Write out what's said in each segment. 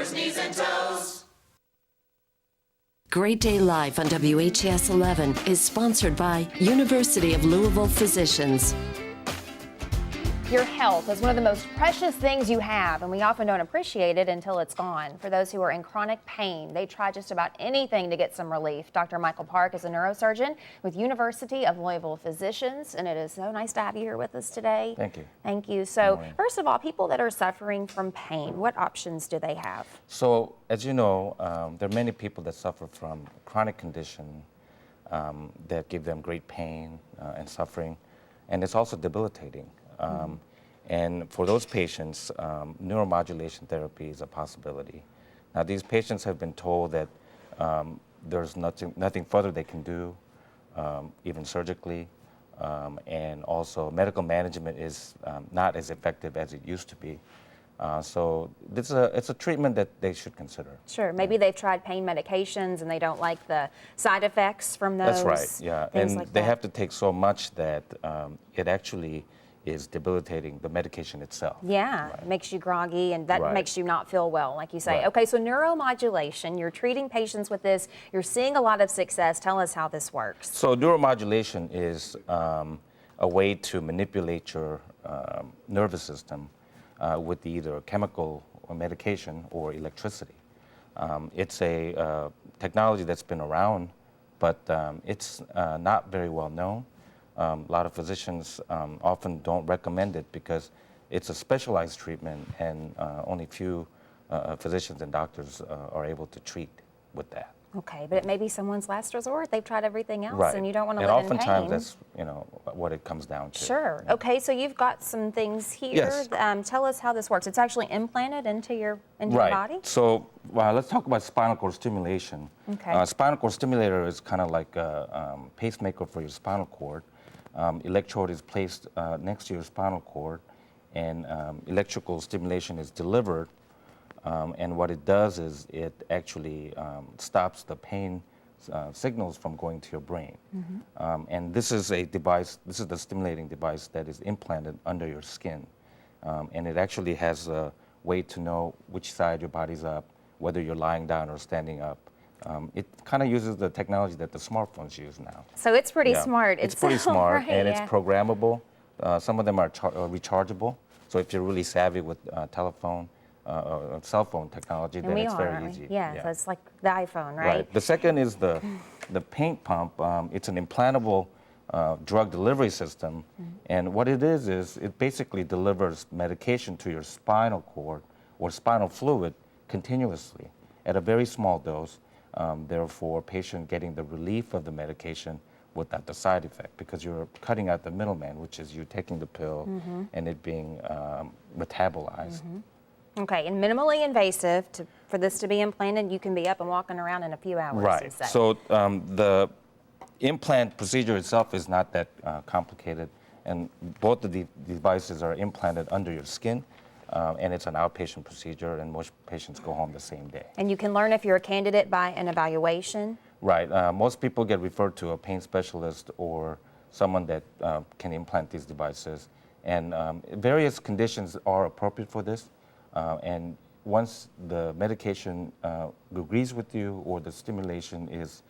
shoulders, knees, and toes. Great Day Live on WHAS 11 is sponsored by University of Louisville Physicians. Your health is one of the most precious things you have, and we often don't appreciate it until it's gone. For those who are in chronic pain, they try just about anything to get some relief. Dr. Michael Park is a neurosurgeon with University of Louisville Physicians, and it is so nice to have you here with us today. Thank you. Thank you. So, first of all, people that are suffering from pain, what options do they have? So, as you know, there are many people that suffer from chronic condition that give them great pain and suffering, and it's also debilitating. And for those patients, neuromodulation therapy is a possibility. Now, these patients have been told that there's nothing further they can do, even surgically, and also medical management is not as effective as it used to be. So it's a treatment that they should consider. Sure. Maybe they've tried pain medications and they don't like the side effects from those. That's right, yeah. And like they that. have to take so much that it actually is debilitating the medication itself. Yeah, Right. it makes you groggy, and that Right. makes you not feel well, like you say. Right. Okay, so neuromodulation, you're treating patients with this. You're seeing a lot of success. Tell us how this works. So neuromodulation is a way to manipulate your nervous system with either chemical or medication or electricity. It's a technology that's been around, but it's not very well known. A lot of physicians often don't recommend it because it's a specialized treatment, and only few physicians and doctors are able to treat with that. Okay, but it may be someone's last resort. They've tried everything else, Right. and you don't want to and live in pain. oftentimes that's what it comes down to. Sure. Yeah. Okay, so you've got some things here. Yes. Tell us how this works. It's actually implanted into your Right. body? So let's talk about spinal cord stimulation. Okay. Spinal cord stimulator is kind of like a pacemaker for your spinal cord. Electrode is placed next to your spinal cord, and electrical stimulation is delivered. And what it does is it actually stops the pain signals from going to your brain. And this is a device, this is the stimulating device that is implanted under your skin. And it actually has a way to know which side your body's up, whether you're lying down or standing up. It kind of uses the technology that the smartphones use now. So it's pretty Yeah. smart. It's pretty smart, right, and yeah. it's programmable. Some of them are rechargeable. So if you're really savvy with telephone or cell phone technology, And then we it's are, very aren't we? easy. Yeah, so it's like the iPhone, right? The second is the paint pump. It's an implantable drug delivery system, and what it is it basically delivers medication to your spinal cord or spinal fluid continuously at a very small dose. Therefore, patient getting the relief of the medication without the side effect, because you're cutting out the middleman, which is you taking the pill and it being metabolized. Okay, and minimally invasive. For this to be implanted, you can be up and walking around in a few hours. you Right. say. So the implant procedure itself is not that complicated, and both of the devices are implanted under your skin, and it's an outpatient procedure, and most patients go home the same day. And you can learn if you're a candidate by an evaluation. Right. Most people get referred to a pain specialist or someone that can implant these devices, and various conditions are appropriate for this. And once the medication agrees with you or the stimulation is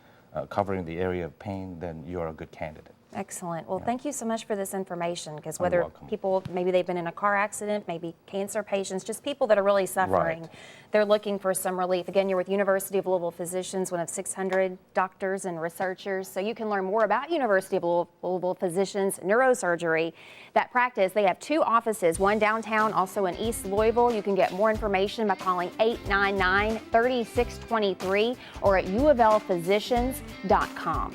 covering the area of pain, then you're a good candidate. Excellent. Well, thank you so much for this information, because You're whether welcome. people, maybe they've been in a car accident, maybe cancer patients, just people that are really suffering, they're looking for some relief. Again, you're with University of Louisville Physicians, one of 600 doctors and researchers. So you can learn more about University of Louisville Physicians neurosurgery. That practice, they have 2 offices, one downtown, also in East Louisville. You can get more information by calling 899-3623 or at UofLphysicians.com.